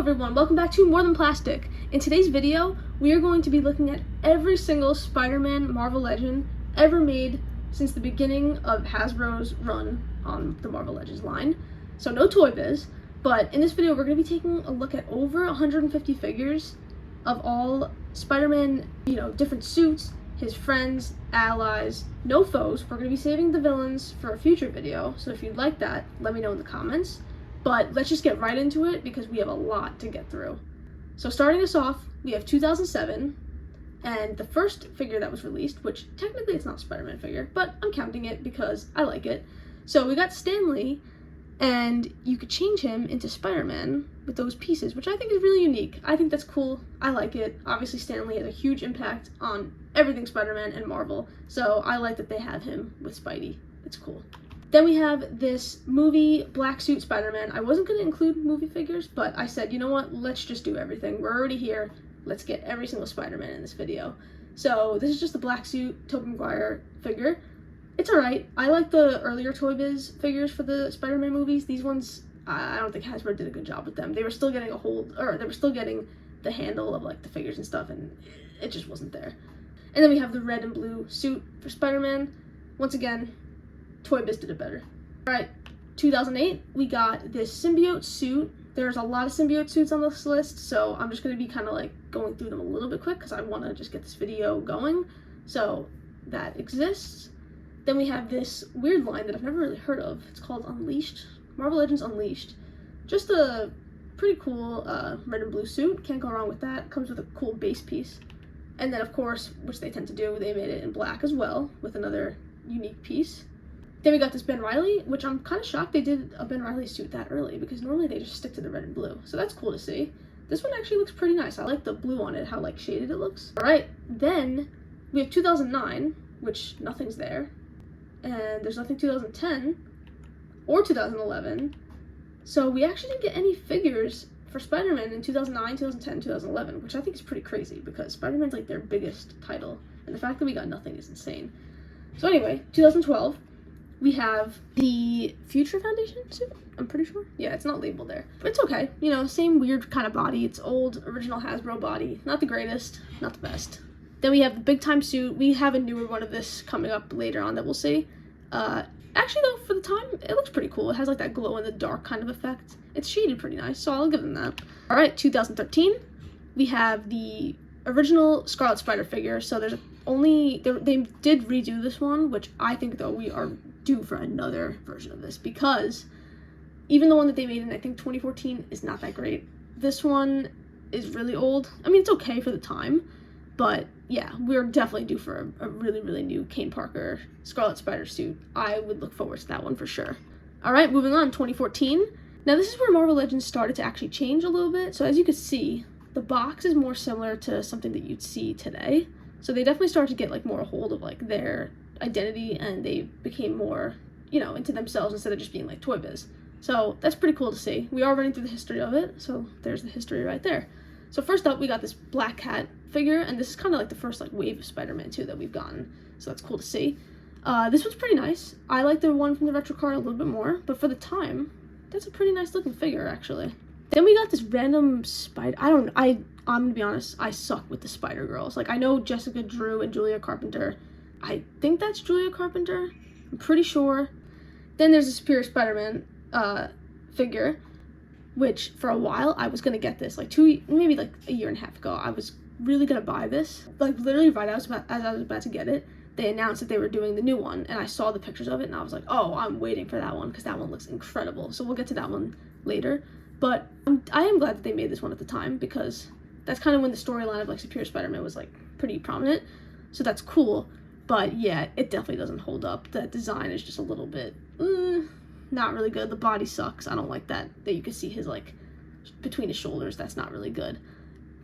everyone, welcome back to More Than Plastic. In today's video, we are going to be looking at every single Spider-Man Marvel Legend ever made since the beginning of Hasbro's run on the Marvel Legends line. So no Toy Biz, but in this video we're going to be taking a look at over 150 figures of all Spider-Man, different suits, his friends, allies, no foes. We're going to be saving the villains for a future video, so if you'd like that, let me know in the comments. But let's just get right into it because we have a lot to get through. So starting us off, we have 2007, and the first figure that was released, which technically it's not a Spider-Man figure, but I'm counting it because I like it. So we got Stan Lee, and you could change him into Spider-Man with those pieces, which I think is really unique. I think that's cool. I like it. Obviously, Stan Lee has a huge impact on everything Spider-Man and Marvel, so I like that they have him with Spidey. It's cool. Then we have this movie black suit Spider-Man. I wasn't going to include movie figures, but I said, you know what, let's just do everything. We're already here. Let's get every single Spider-Man in this video. So this is just the black suit Tobey Maguire figure. It's alright. I like the earlier Toy Biz figures for the Spider-Man movies. These ones, I don't think Hasbro did a good job with them. They were still getting they were still getting the handle of like the figures and stuff, and it just wasn't there. And then we have the red and blue suit for Spider-Man. Once again, Toy Biz did it better. Alright, 2008, we got this symbiote suit. There's a lot of symbiote suits on this list, so I'm just going to be kind of like going through them a little bit quick because I want to just get this video going. So that exists. Then we have this weird line that I've never really heard of. It's called Unleashed. Marvel Legends Unleashed. Just a pretty cool red and blue suit. Can't go wrong with that. Comes with a cool base piece. And then, of course, which they tend to do, they made it in black as well with another unique piece. Then we got this Ben Reilly, which I'm kind of shocked they did a Ben Reilly suit that early because normally they just stick to the red and blue. So that's cool to see. This one actually looks pretty nice. I like the blue on it, how like shaded it looks. All right, then we have 2009, which nothing's there. And there's nothing 2010 or 2011. So we actually didn't get any figures for Spider-Man in 2009, 2010, 2011, which I think is pretty crazy because Spider-Man's like their biggest title. And the fact that we got nothing is insane. So anyway, 2012. We have the Future Foundation suit, I'm pretty sure. Yeah, it's not labeled there. But it's okay. Same weird kind of body. It's old, original Hasbro body. Not the greatest, not the best. Then we have the Big Time suit. We have a newer one of this coming up later on that we'll see. Actually, though, for the time, it looks pretty cool. It has, like, that glow-in-the-dark kind of effect. It's shaded pretty nice, so I'll give them that. All right, 2013. We have the original Scarlet Spider figure. So there's they did redo this one, which I think, though, we are due for another version of this because even the one that they made in I think 2014 is not that great. This one is really old. I mean, it's okay for the time, but yeah, we're definitely due for a really, really new Kane Parker Scarlet Spider suit. I would look forward to that one for sure. All right, moving on, 2014. Now this is where Marvel Legends started to actually change a little bit. So as you can see, the box is more similar to something that you'd see today. So they definitely started to get like more a hold of like their identity, and they became more, into themselves instead of just being like Toy Biz. So that's pretty cool to see. We are running through the history of it, so there's the history right there. So first up, we got this Black Cat figure, and this is kind of like the first like wave of Spider-Man 2 that we've gotten, so that's cool to see. This one's pretty nice. I like the one from the retro card a little bit more, but for the time, that's a pretty nice looking figure actually. Then we got this random spider. I'm gonna be honest, I suck with the Spider Girls. Like, I know Jessica Drew and Julia Carpenter. I think that's Julia Carpenter. I'm pretty sure. Then there's a Superior Spider-Man figure, which for a while I was gonna get this. Like maybe like a year and a half ago, I was really gonna buy this. Like literally right as I was about to get it, they announced that they were doing the new one, and I saw the pictures of it, and I was like, oh, I'm waiting for that one because that one looks incredible. So we'll get to that one later. But I am glad that they made this one at the time because that's kind of when the storyline of like Superior Spider-Man was like pretty prominent. So that's cool. But yeah, it definitely doesn't hold up. That design is just a little bit, not really good. The body sucks. I don't like that you can see his like, between his shoulders. That's not really good.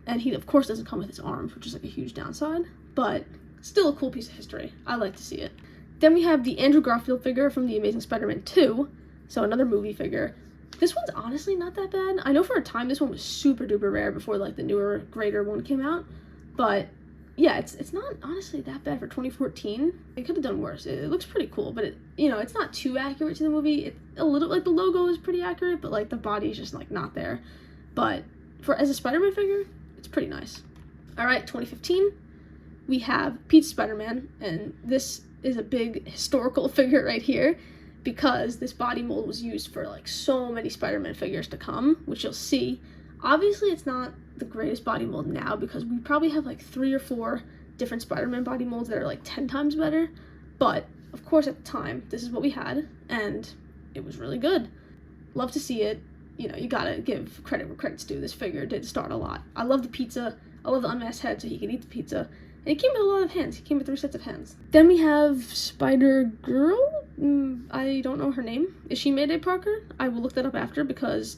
And he, of course, doesn't come with his arms, which is like a huge downside. But still a cool piece of history. I like to see it. Then we have the Andrew Garfield figure from The Amazing Spider-Man 2. So another movie figure. This one's honestly not that bad. I know for a time this one was super duper rare before like the newer, greater one came out. But yeah, it's not honestly that bad for 2014. It could have done worse. It looks pretty cool, but it's not too accurate to the movie. It's a little, like, the logo is pretty accurate, but like the body is just like not there. But as a Spider-Man figure, it's pretty nice. All right, 2015, we have Pete's Spider-Man, and this is a big historical figure right here because this body mold was used for like so many Spider-Man figures to come, which you'll see. Obviously, it's not the greatest body mold now because we probably have like 3 or 4 different Spider-Man body molds that are like 10 times better, but of course at the time, this is what we had, and it was really good. Love to see it. You know, you gotta give credit where credit's due. This figure did start a lot. I love the pizza. I love the unmasked head so he could eat the pizza. And he came with a lot of hands. He came with 3 sets of hands. Then we have Spider-Girl. I don't know her name. Is she Mayday Parker? I will look that up after because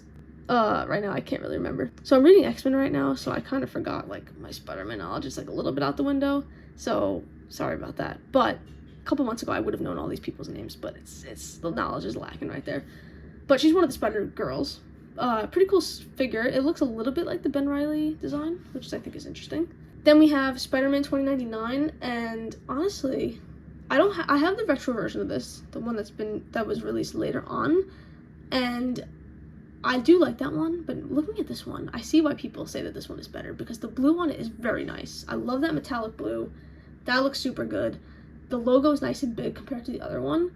right now I can't really remember. So I'm reading X-Men right now, so I kind of forgot like my Spider-Man knowledge is like a little bit out the window. So sorry about that. But a couple months ago I would have known all these people's names, but it's the knowledge is lacking right there. But she's one of the Spider-Girls. Pretty cool figure. It looks a little bit like the Ben Reilly design, which I think is interesting. Then we have Spider-Man 2099, and honestly, I have the retro version of this, the one that was released later on, and I do like that one, but looking at this one, I see why people say that this one is better, because the blue on it is very nice. I love that metallic blue. That looks super good. The logo is nice and big compared to the other one.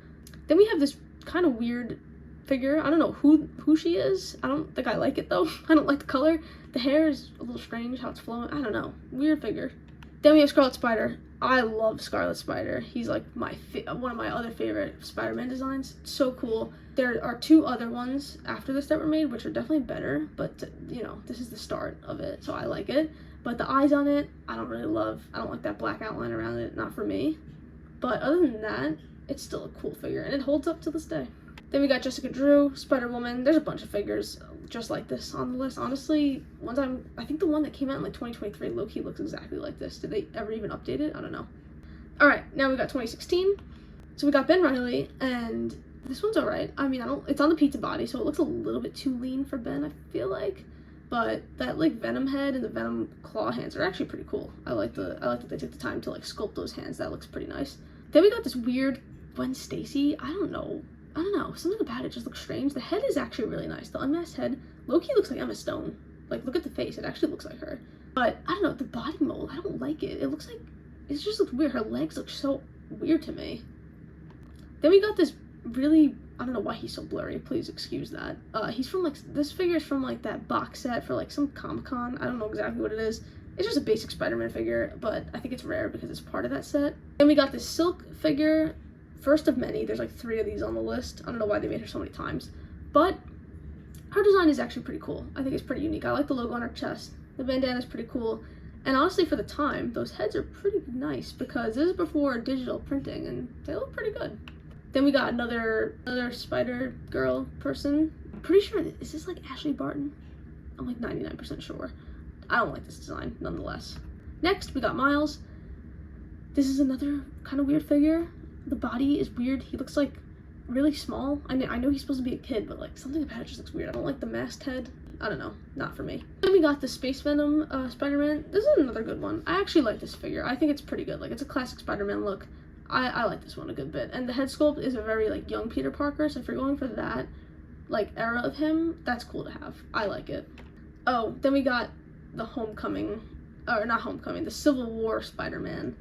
Then we have this kind of weird figure. I don't know who she is. I don't think I like it though. I don't like the color. The hair is a little strange how it's flowing. I don't know. Weird figure. Then we have Scarlet Spider. I love Scarlet Spider. He's like one of my other favorite Spider-Man designs. So cool. There are 2 other ones after this that were made, which are definitely better, but you know, this is the start of it, so I like it. But the eyes on it, I don't really love. I don't like that black outline around it, not for me. But other than that, it's still a cool figure, and it holds up to this day. Then we got Jessica Drew, Spider-Woman. There's a bunch of figures just like this on the list. Honestly, I think the one that came out in like 2023, low-key looks exactly like this. Did they ever even update it? I don't know. All right, now we got 2016. So we got Ben Reilly, and this one's all right. I mean, it's on the pizza body, so it looks a little bit too lean for Ben, I feel like. But that like Venom head and the Venom claw hands are actually pretty cool. I like that they took the time to like sculpt those hands. That looks pretty nice. Then we got this weird Gwen Stacy. I don't know, something about it just looks strange. The head is actually really nice. The unmasked head, low-key looks like Emma Stone. Like, look at the face, it actually looks like her. But, I don't know, the body mold, I don't like it. It just looks weird. Her legs look so weird to me. Then we got this really, I don't know why he's so blurry, please excuse that. He's from, like, this figure is from, like, that box set for, like, some Comic-Con. I don't know exactly what it is. It's just a basic Spider-Man figure, but I think it's rare because it's part of that set. Then we got this Silk figure. First of many. There's like 3 of these on the list. I don't know why they made her so many times, but her design is actually pretty cool. I think it's pretty unique. I like the logo on her chest. The bandana is pretty cool, and honestly, for the time, those heads are pretty nice because this is before digital printing, and they look pretty good. Then we got another Spider-Girl person. I'm pretty sure, is this like Ashley Barton? I'm like 99% sure. I don't like this design, nonetheless. Next, we got Miles. This is another kind of weird figure. The body is weird. He looks like really small. I know he's supposed to be a kid, but like something about it just looks weird. I don't like the masked head. I don't know, not for me. Then we got the Space Venom Spider-Man. This is another good one. I actually like this figure. I think it's pretty good. Like, it's a classic Spider-Man look. I like this one a good bit. And the head sculpt is a very like young Peter Parker, so if you're going for that like era of him, that's cool to have. I like it. Oh, then we got the the Civil War Spider-Man.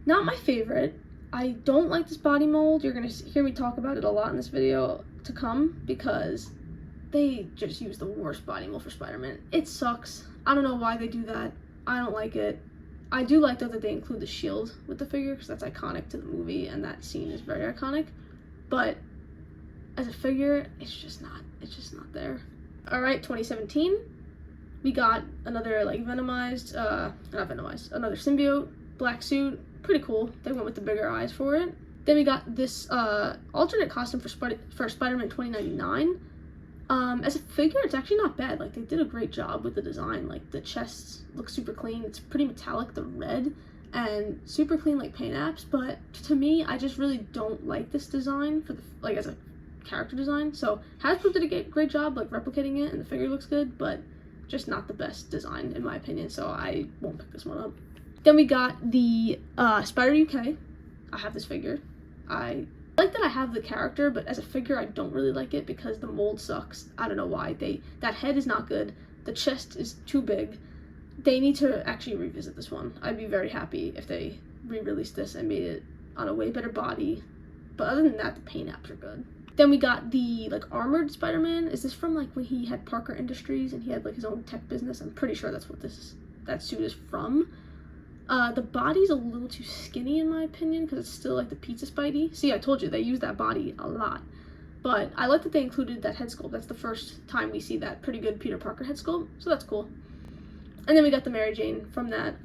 Not my favorite. I don't like this body mold. You're gonna hear me talk about it a lot in this video to come because they just use the worst body mold for Spider-Man. It sucks. I don't know why they do that. I don't like it. I do like though that they include the shield with the figure because that's iconic to the movie and that scene is very iconic. But as a figure, it's just not there. All right, 2017, we got another like another symbiote, black suit. Pretty cool. They went with the bigger eyes for it. Then we got this alternate costume for Spider-Man 2099. As a figure, it's actually not bad. Like, they did a great job with the design. Like, the chest looks super clean. It's pretty metallic, the red, and super clean like paint apps. But to me, I just really don't like this design for as a character design. So Hasbro did a great job like replicating it, and the figure looks good, but just not the best design in my opinion. So I won't pick this one up. Then we got the Spider UK. I have this figure. I like that I have the character, but as a figure, I don't really like it because the mold sucks. I don't know why. That head is not good. The chest is too big. They need to actually revisit this one. I'd be very happy if they re-released this and made it on a way better body. But other than that, the paint apps are good. Then we got the like armored Spider-Man. Is this from like when he had Parker Industries and he had like his own tech business? I'm pretty sure that's what that suit is from. The body's a little too skinny in my opinion because it's still like the pizza Spidey. See, I told you they use that body a lot. But I like that they included that head sculpt. That's the first time we see that pretty good Peter Parker head sculpt, so that's cool. And then we got the Mary Jane from that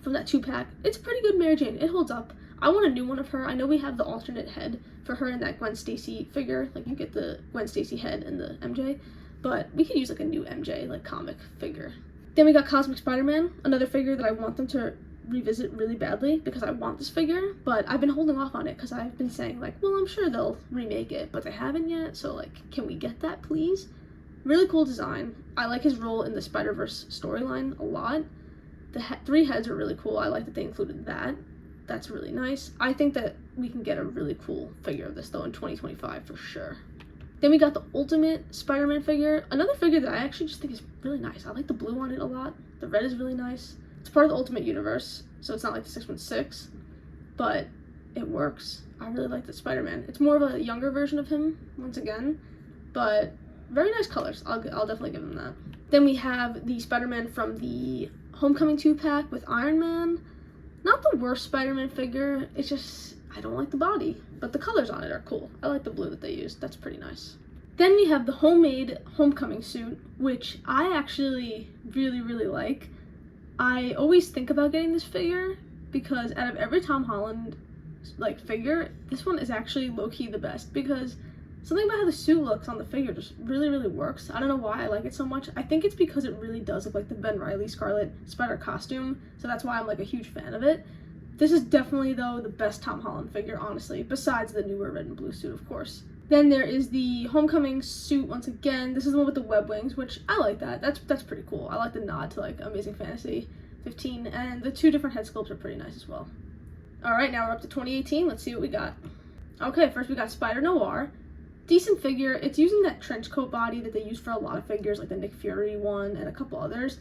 2-pack. It's a pretty good Mary Jane. It holds up. I want a new one of her. I know we have the alternate head for her in that Gwen Stacy figure. Like, you get the Gwen Stacy head and the MJ. But we could use, like, a new MJ, like, comic figure. Then we got Cosmic Spider-Man, another figure that I want them to revisit really badly because I want this figure. But I've been holding off on it because I've been saying, like, well, I'm sure they'll remake it. But they haven't yet, so, like, can we get that, please? Really cool design. I like his role in the Spider-Verse storyline a lot. The 3 heads are really cool. I like that they included that. That's really nice. I think that we can get a really cool figure of this though in 2025 for sure. Then we got the Ultimate Spider-Man figure. Another figure that I actually just think is really nice. I like the blue on it a lot. The red is really nice. It's part of the Ultimate Universe, so it's not like the 616, but it works. I really like the Spider-Man. It's more of a younger version of him, once again, but very nice colors. I'll definitely give him that. Then we have the Spider-Man from the Homecoming 2-pack with Iron Man. Not the worst Spider-Man figure, it's just, I don't like the body, but the colors on it are cool. I like the blue that they used, that's pretty nice. Then we have the homemade Homecoming suit, which I actually really, really like. I always think about getting this figure, because out of every Tom Holland, like, figure, this one is actually low-key the best, because something about how the suit looks on the figure just really, really works. I don't know why I like it so much. I think it's because it really does look like the Ben Reilly Scarlet Spider costume, so that's why I'm like a huge fan of it. This is definitely, though, the best Tom Holland figure, honestly, besides the newer red and blue suit, of course. Then there is the Homecoming suit once again. This is the one with the web wings, which I like that. That's pretty cool. I like the nod to like Amazing Fantasy 15, and the 2 different head sculpts are pretty nice as well. Alright, now we're up to 2018. Let's see what we got. Okay, first we got Spider Noir. Decent figure. It's using that trench coat body that they use for a lot of figures, like the Nick Fury one and a couple others.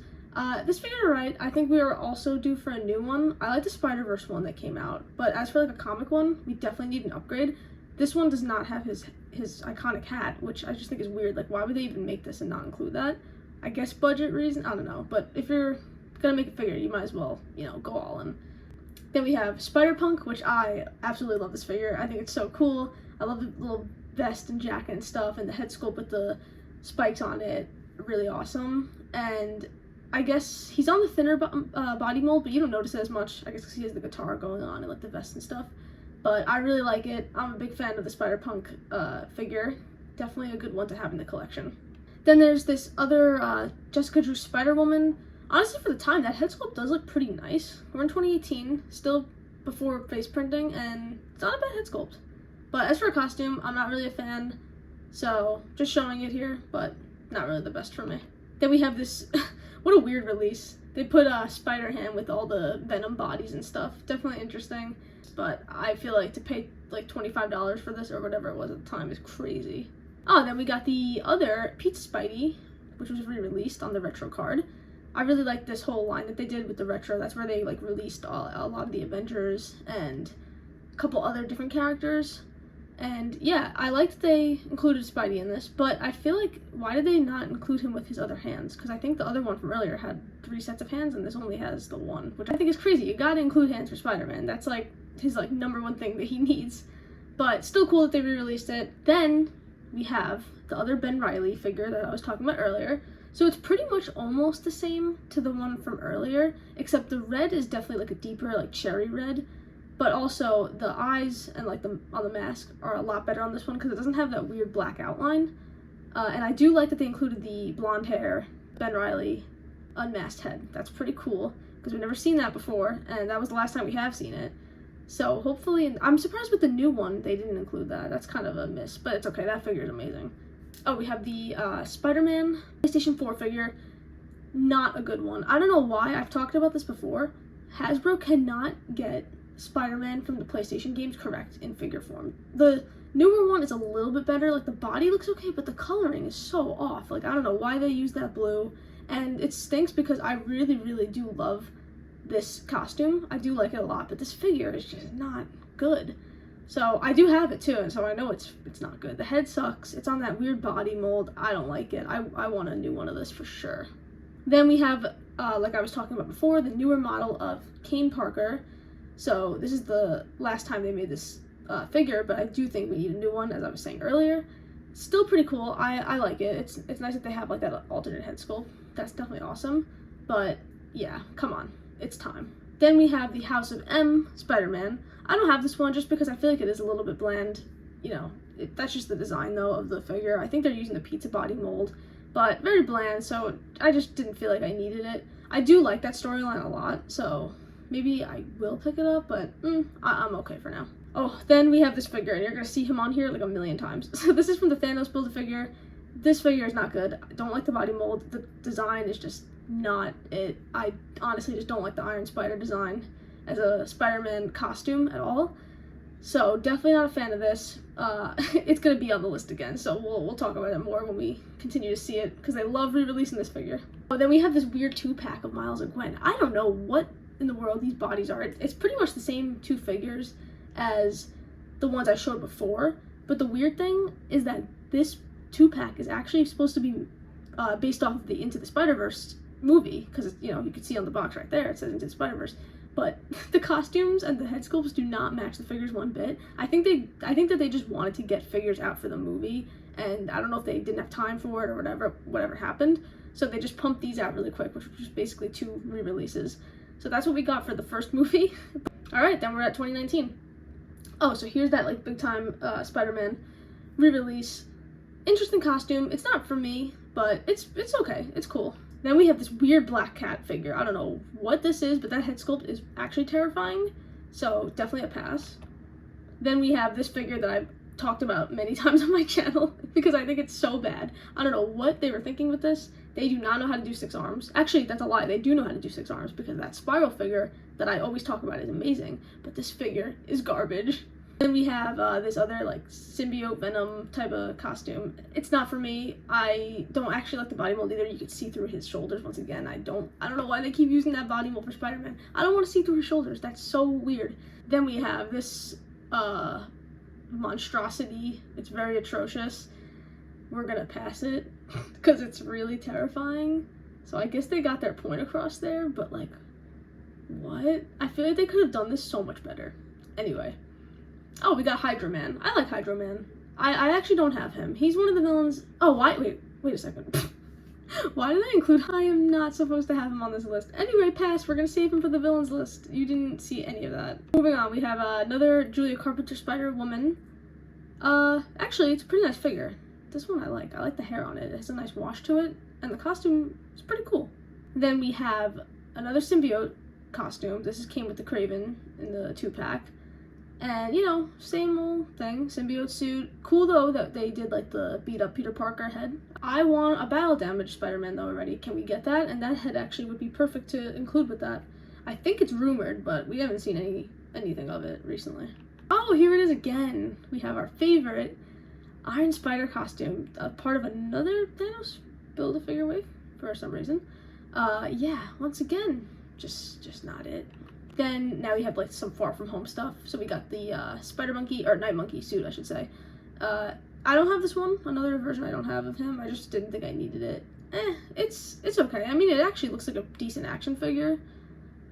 This figure, right, I think we are also due for a new one. I like the Spider-Verse one that came out, but as for like a comic one, we definitely need an upgrade. This one does not have his iconic hat, which I just think is weird. Like, why would they even make this and not include that? I guess budget reason, I don't know. But if you're gonna make a figure, you might as well, you know, go all in. Then we have Spider-Punk, which I absolutely love this figure. I think it's so cool. I love the little vest and jacket and stuff, and the head sculpt with the spikes on it, really awesome. And I guess he's on the thinner body mold, but you don't notice it as much, I guess because he has the guitar going on and like the vest and stuff. But I really like it. I'm a big fan of the Spider-Punk figure. Definitely a good one to have in the collection. Then there's this other Jessica Drew Spider-Woman. Honestly, for the time, that head sculpt does look pretty nice. We're in 2018, still before face printing, and it's not a bad head sculpt. But as for a costume, I'm not really a fan, so just showing it here, but not really the best for me. Then we have this, what a weird release. They put Spider-Ham with all the Venom bodies and stuff. Definitely interesting, but I feel like to pay like $25 for this or whatever it was at the time is crazy. Oh, then we got the other Pizza Spidey, which was re-released on the retro card. I really like this whole line that they did with the retro. That's where they like released a lot of the Avengers and a couple other different characters. And yeah, I liked they included Spidey in this, but I feel like, why did they not include him with his other hands? Because I think the other one from earlier had 3 sets of hands, and this only has the 1, which I think is crazy. You gotta include hands for Spider-Man. That's like his like #1 thing that he needs. But still cool that they re-released it. Then we have the other Ben Reilly figure that I was talking about earlier. So it's pretty much almost the same to the one from earlier, except the red is definitely like a deeper like cherry red. But also, the eyes and like on the mask are a lot better on this one because it doesn't have that weird black outline. And I do like that they included the blonde hair, Ben Reilly, unmasked head. That's pretty cool because we've never seen that before, and that was the last time we have seen it. So hopefully, I'm surprised with the new one they didn't include that. That's kind of a miss, but it's okay. That figure is amazing. Oh, we have the Spider-Man PlayStation 4 figure. Not a good one. I don't know why. I've talked about this before. Hasbro cannot get Spider-Man from the PlayStation games correct in figure form. The newer one is a little bit better. Like, the body looks okay, but the coloring is so off. Like, I don't know why they use that blue, and it stinks because I really, really do love this costume. I do like it a lot, but this figure is just not good. So I do have it too, and so I know it's not good. The head sucks. It's on that weird body mold. I don't like it. I want a new one of this for sure. Then we have, like I was talking about before, the newer model of Kane Parker. So this is the last time they made this figure, but I do think we need a new one, as I was saying earlier. Still pretty cool. I like it. It's nice that they have like that alternate head sculpt. That's definitely awesome. But yeah, come on, it's time. Then we have the House of M Spider-Man. I don't have this one just because I feel like it is a little bit bland. You know, that's just the design though of the figure. I think they're using the pizza body mold, but very bland, so I just didn't feel like I needed it. I do like that storyline a lot, so maybe I will pick it up, but I'm okay for now. Oh, then we have this figure, and you're gonna see him on here like a million times. So this is from the Thanos Build-A-Figure. This figure is not good. I don't like the body mold. The design is just not it. I honestly just don't like the Iron Spider design as a Spider-Man costume at all. So definitely not a fan of this. It's gonna be on the list again, so we'll talk about it more when we continue to see it, because I love re-releasing this figure. Oh, then we have this weird 2-pack of Miles and Gwen. I don't know what in the world these bodies are. It's pretty much the same 2 figures as the ones I showed before, but the weird thing is that this 2-pack is actually supposed to be based off of the Into the Spider-Verse movie, because, you know, you can see on the box right there, it says Into the Spider-Verse. But the costumes and the head sculpts do not match the figures one bit. I think that they just wanted to get figures out for the movie, and I don't know if they didn't have time for it or whatever happened. So they just pumped these out really quick, which was basically 2 re-releases. So that's what we got for the first movie. All right, then we're at 2019. Oh, so here's that like big time Spider-Man re-release. Interesting costume. It's not for me, but it's okay. It's cool. Then we have this weird Black Cat figure. I don't know what this is, but that head sculpt is actually terrifying, so definitely a pass. Then we have this figure that I've talked about many times on my channel because I think it's so bad. I don't know what they were thinking with this. They do not know how to do 6 arms. Actually, that's a lie. They do know how to do 6 arms, because that Spiral figure that I always talk about is amazing, but this figure is garbage. Then we have this other like symbiote Venom type of costume. It's not for me. I don't actually like the body mold either. You can see through his shoulders once again. I don't know why they keep using that body mold for Spider-Man. I don't want to see through his shoulders. That's so weird. Then we have this monstrosity. It's very atrocious. We're gonna pass it because it's really terrifying. So I guess they got their point across there, but like, what? I feel like they could have done this so much better. Anyway. Oh, we got Hydro Man. I like Hydro Man. I actually don't have him. He's one of the villains. Oh, why? Wait a second. Why did I include? I am not supposed to have him on this list. Anyway, pass. We're gonna save him for the villains list. You didn't see any of that. Moving on, we have another Julia Carpenter Spider-Woman. Actually, it's a pretty nice figure. This one I like. I like the hair on it. It has a nice wash to it, and the costume is pretty cool. Then we have another symbiote costume. This came with the Kraven in the 2-pack. And, you know, same old thing, symbiote suit. Cool, though, that they did, like, the beat-up Peter Parker head. I want a battle-damaged Spider-Man, though, already. Can we get that? And that head actually would be perfect to include with that. I think it's rumored, but we haven't seen anything of it recently. Oh, here it is again. We have our favorite Iron Spider costume, a part of another Thanos Build-A-Figure wave, for some reason. Yeah, once again, just not it. Then now we have like some Far From Home stuff. So we got the Spider Monkey, or Night Monkey suit, I should say. I don't have this one. Another version I don't have of him. I just didn't think I needed it. It's okay. I mean, it actually looks like a decent action figure.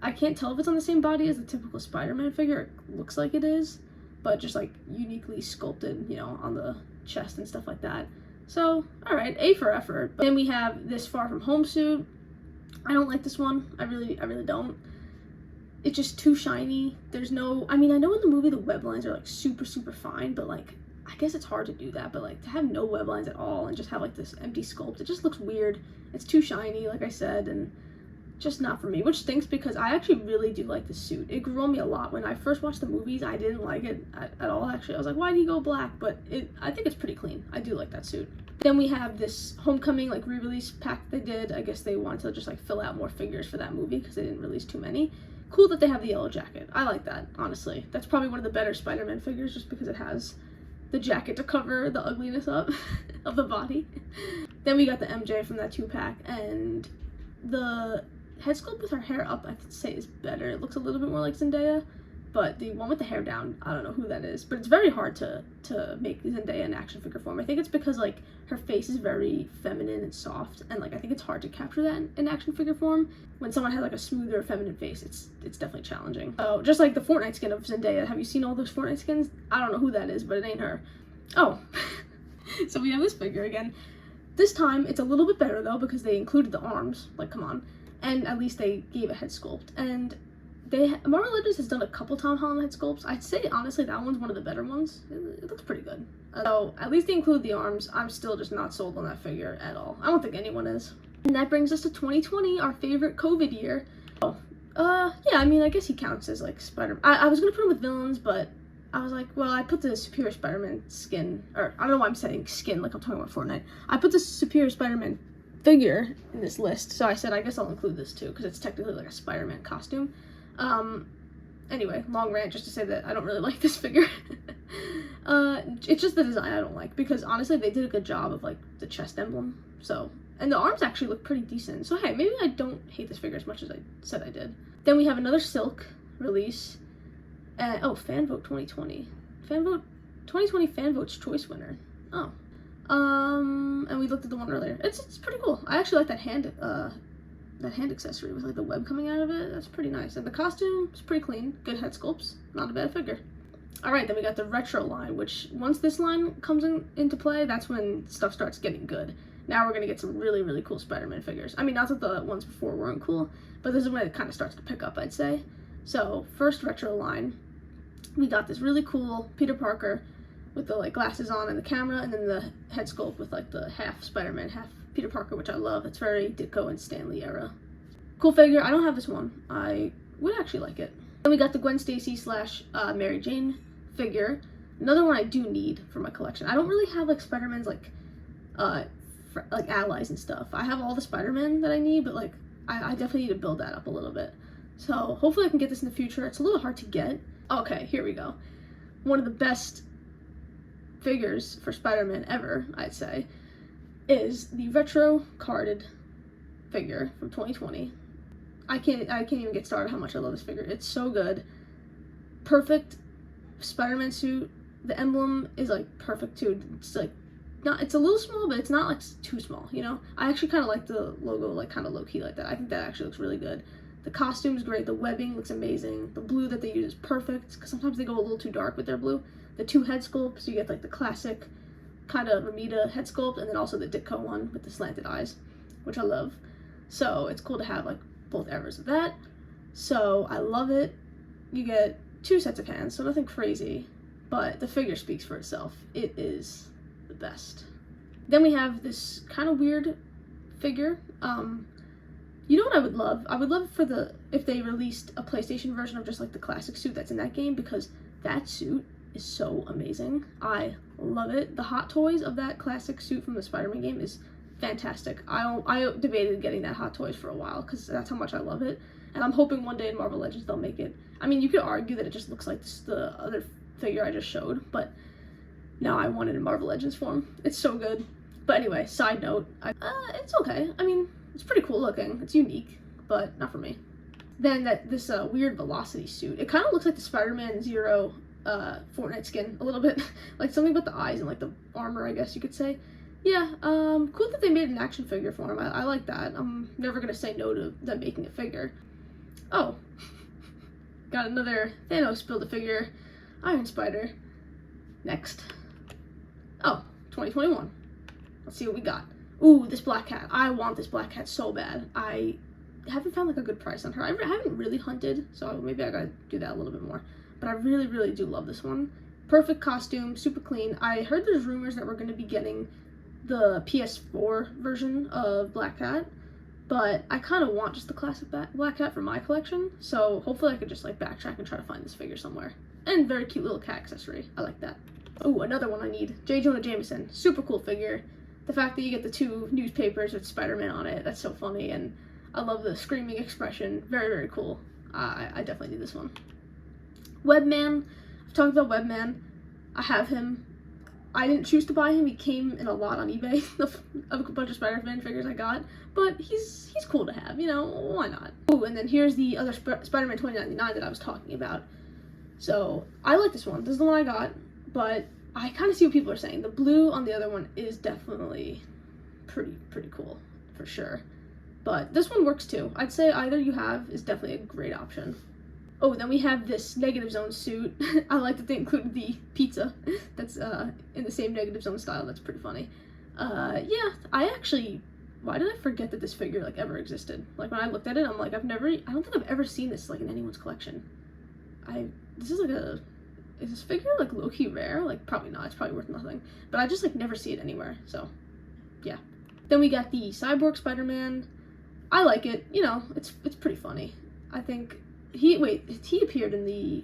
I can't tell if it's on the same body as the typical Spider-Man figure. It looks like it is, but just like uniquely sculpted, you know, on the chest and stuff like that. So, all right, A for effort. But then we have this Far From Home suit. I don't like this one. I really don't. It's just too shiny. There's no, I mean, I know in the movie the web lines are like super fine, but like, I guess it's hard to do that, but like to have no web lines at all and just have like this empty sculpt, it just looks weird. It's too shiny, like I said, and just not for me, which stinks because I actually really do like the suit. It grew on me a lot. When I first watched the movies, I didn't like it at all, actually. I was like, why did he go black? But I think it's pretty clean. I do like that suit. Then we have this Homecoming like re-release pack they did. I guess they wanted to just like fill out more figures for that movie because they didn't release too many. Cool that they have the yellow jacket. I like that, honestly. That's probably one of the better Spider-Man figures just because it has the jacket to cover the ugliness up of the body. Then we got the MJ from that 2-pack, and the head sculpt with her hair up, I'd say, is better. It looks a little bit more like Zendaya, but the one with the hair down, I don't know who that is, but it's very hard to make Zendaya in action figure form. I think it's because, like, her face is very feminine and soft, and, like, I think it's hard to capture that in action figure form. When someone has, like, a smoother feminine face, it's definitely challenging. So, just like the Fortnite skin of Zendaya, have you seen all those Fortnite skins? I don't know who that is, but it ain't her. Oh, so we have this figure again. This time, it's a little bit better, though, because they included the arms, like, come on, and at least they gave a head sculpt, and Marvel Legends has done a couple Tom Holland head sculpts. I'd say, honestly, that one's one of the better ones. It looks pretty good. So, at least they include the arms. I'm still just not sold on that figure at all. I don't think anyone is. And that brings us to 2020, our favorite COVID year. Oh, yeah, I mean, I guess he counts as, like, Spider-Man. I was gonna put him with villains, but I was like, well, I put the Superior Spider-Man skin, or I don't know why I'm saying skin like I'm talking about Fortnite. I put the Superior Spider-Man figure in this list, so I said, I guess I'll include this too, because it's technically like a Spider-Man costume. Anyway, long rant just to say that I don't really like this figure. It's just the design I don't like, because honestly they did a good job of like the chest emblem, so, and the arms actually look pretty decent, so hey, maybe I don't hate this figure as much as I said I did. Then we have another Silk release, and oh, fan vote 2020. 2020 fan votes choice winner. Oh. And we looked at the one earlier. It's pretty cool. I actually like that hand accessory with like the web coming out of it. That's pretty nice. And the costume is pretty clean. Good head sculpts. Not a bad figure. Alright, then we got the retro line, which once this line comes into play, that's when stuff starts getting good. Now we're gonna get some really, really cool Spider-Man figures. I mean, not that the ones before weren't cool, but this is when it kind of starts to pick up, I'd say. So, first retro line, we got this really cool Peter Parker with the like glasses on and the camera, and then the head sculpt with like the half Spider-Man, half Peter Parker, which I love. It's very Ditko and Stanley era. Cool figure. I don't have this one. I would actually like it. Then we got the Gwen Stacy / Mary Jane figure. Another one I do need for my collection. I don't really have like Spider-Man's like allies and stuff. I have all the Spider-Man that I need, but like I definitely need to build that up a little bit. So hopefully I can get this in the future. It's a little hard to get. Okay, here we go. One of the best figures for Spider-Man ever, I'd say, is the retro carded figure from 2020. I can't even get started how much I love this figure. It's so good. Perfect Spider-Man suit. The emblem is like perfect too. It's like it's a little small, but it's not like too small, you know? I actually kind of like the logo like kind of low-key like that. I think that actually looks really good. The costume is great. The webbing looks amazing. The blue that they use is perfect, because sometimes they go a little too dark with their blue. The two head sculpts, you get like the classic kind of Ramita head sculpt, and then also the Ditko one with the slanted eyes, which I love. So it's cool to have like both eras of that. So I love it. You get 2 sets of hands, so nothing crazy, but the figure speaks for itself. It is the best. Then we have this kind of weird figure. You know what I would love? I would love if they released a PlayStation version of just like the classic suit that's in that game, because that suit is so amazing. I love it. The Hot Toys of that classic suit from the Spider-Man game is fantastic. I debated getting that Hot Toys for a while because that's how much I love it, and I'm hoping one day in Marvel Legends they'll make it. I mean, you could argue that it just looks like the other figure I just showed, but no, I want it in Marvel Legends form. It's so good. But anyway, side note, it's okay. I mean, it's pretty cool looking. It's unique, but not for me. Then this weird Velocity suit. It kind of looks like the Spider-Man Zero Fortnite skin a little bit. Like something about the eyes and like the armor, I guess you could say. Yeah, cool that they made an action figure for him. I like that. I'm never gonna say no to them making a figure. Oh, got another Thanos Build-A-Figure Iron Spider. Next. Oh, 2021. Let's see what we got. Ooh, this black cat. I want this black cat so bad. I haven't found like a good price on her. I haven't really hunted, so maybe I gotta do that a little bit more. But I really, really do love this one. Perfect costume, super clean. I heard there's rumors that we're gonna be getting the PS4 version of Black Cat, but I kind of want just the classic Black Cat for my collection, so hopefully I could just like backtrack and try to find this figure somewhere. And very cute little cat accessory. I like that. Oh, another one I need. J. Jonah Jameson. Super cool figure. The fact that you get the 2 newspapers with Spider-Man on it, that's so funny, and I love the screaming expression. Very, very cool. I definitely need this one. Webman. I've talked about Webman. I have him. I didn't choose to buy him. He came in a lot on eBay of a bunch of Spider-Man figures I got, but he's cool to have, you know, why not? Oh, and then here's the other Spider-Man 2099 that I was talking about. So I like this one. This is the one I got, but I kind of see what people are saying. The blue on the other one is definitely pretty cool for sure, but this one works too. I'd say either you have is definitely a great option. Oh, then we have this Negative Zone suit. I like that they included the pizza that's in the same Negative Zone style. That's pretty funny. Yeah, why did I forget that this figure like ever existed? Like when I looked at it, I'm like, I don't think I've ever seen this like in anyone's collection. Is this figure like low-key rare? Like probably not, it's probably worth nothing. But I just like never see it anywhere, so yeah. Then we got the Cyborg Spider-Man. I like it, you know, it's pretty funny. I think he appeared in the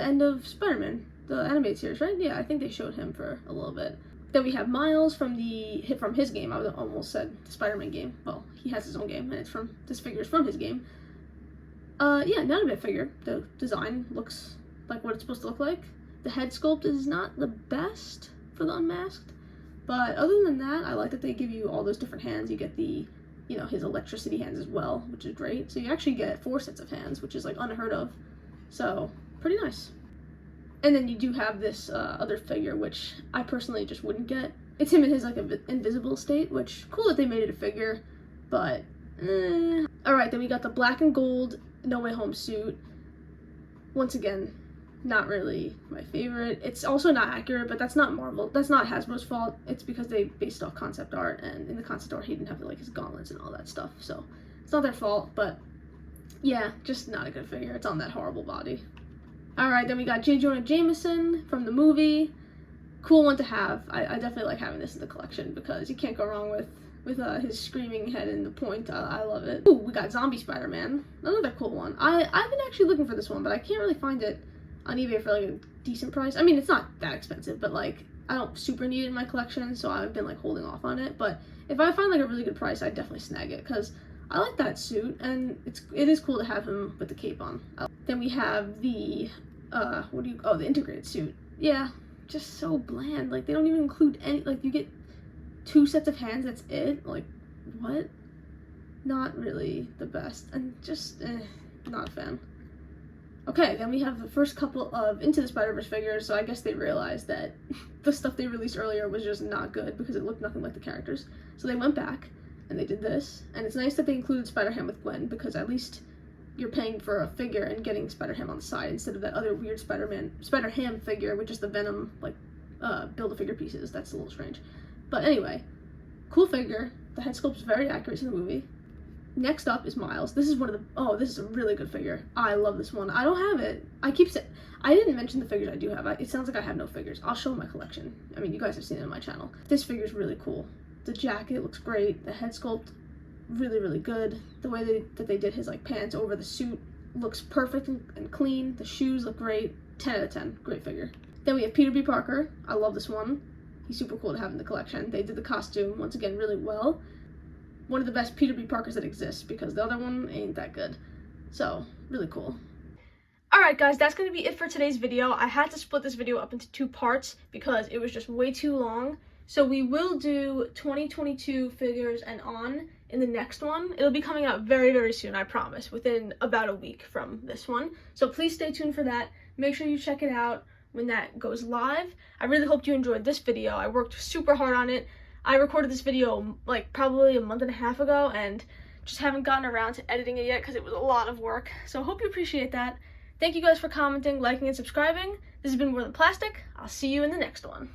end of Spider-Man, the animated series, right? Yeah, I think they showed him for a little bit. Then we have Miles from his game. I would almost said the Spider-Man game. Well, he has his own game, and this figure is from his game. Yeah, not a bad figure. The design looks like what it's supposed to look like. The head sculpt is not the best for the unmasked, but other than that, I like that they give you all those different hands. You get the, you know, his electricity hands as well, which is great. So you actually get 4 sets of hands, which is like unheard of. So pretty nice. And then you do have this other figure, which I personally just wouldn't get. It's him in his like invisible state, which cool that they made it a figure, but all right, then we got the black and gold No Way Home suit. Once again, not really my favorite. It's also not accurate, but that's not Marvel. That's not Hasbro's fault. It's because they based off concept art, and in the concept art, he didn't have like his gauntlets and all that stuff. So it's not their fault, but yeah, just not a good figure. It's on that horrible body. All right, then we got J. Jonah Jameson from the movie. Cool one to have. I definitely like having this in the collection because you can't go wrong with his screaming head and the point. I love it. Ooh, we got Zombie Spider-Man. Another cool one. I've been actually looking for this one, but I can't really find it on eBay for like a decent price. I mean, it's not that expensive, but like I don't super need it in my collection, so I've been like holding off on it. But if I find like a really good price, I'd definitely snag it because I like that suit, and it is cool to have him with the cape on. Then we have the the integrated suit. Yeah, just so bland. Like they don't even include any, like you get 2 sets of hands, that's it. Like what? Not really the best, and just not a fan. Okay, then we have the first couple of Into the Spider-Verse figures, so I guess they realized that the stuff they released earlier was just not good because it looked nothing like the characters. So they went back and they did this, and it's nice that they included Spider-Ham with Gwen because at least you're paying for a figure and getting Spider-Ham on the side instead of that other weird Spider-Ham figure with just the Venom like Build-A-Figure pieces. That's a little strange. But anyway, cool figure. The head sculpt is very accurate to the movie. Next up is Miles. This is this is a really good figure. I love this one. I don't have it. I didn't mention the figures I do have. It sounds like I have no figures. I'll show my collection. I mean, you guys have seen it on my channel. This figure is really cool. The jacket looks great. The head sculpt, really good. The way that they did his like pants over the suit looks perfect and clean. The shoes look great. 10 out of 10. Great figure. Then we have Peter B. Parker. I love this one. He's super cool to have in the collection. They did the costume, once again, really well. One of the best Peter B. Parkers that exists because the other one ain't that good. So, really cool. Alright guys, that's going to be it for today's video. I had to split this video up into 2 parts because it was just way too long. So we will do 2022 figures and on in the next one. It'll be coming out very soon, I promise, within about a week from this one. So please stay tuned for that. Make sure you check it out when that goes live. I really hope you enjoyed this video. I worked super hard on it. I recorded this video like probably a month and a half ago and just haven't gotten around to editing it yet because it was a lot of work. So I hope you appreciate that. Thank you guys for commenting, liking, and subscribing. This has been More Than Plastic. I'll see you in the next one.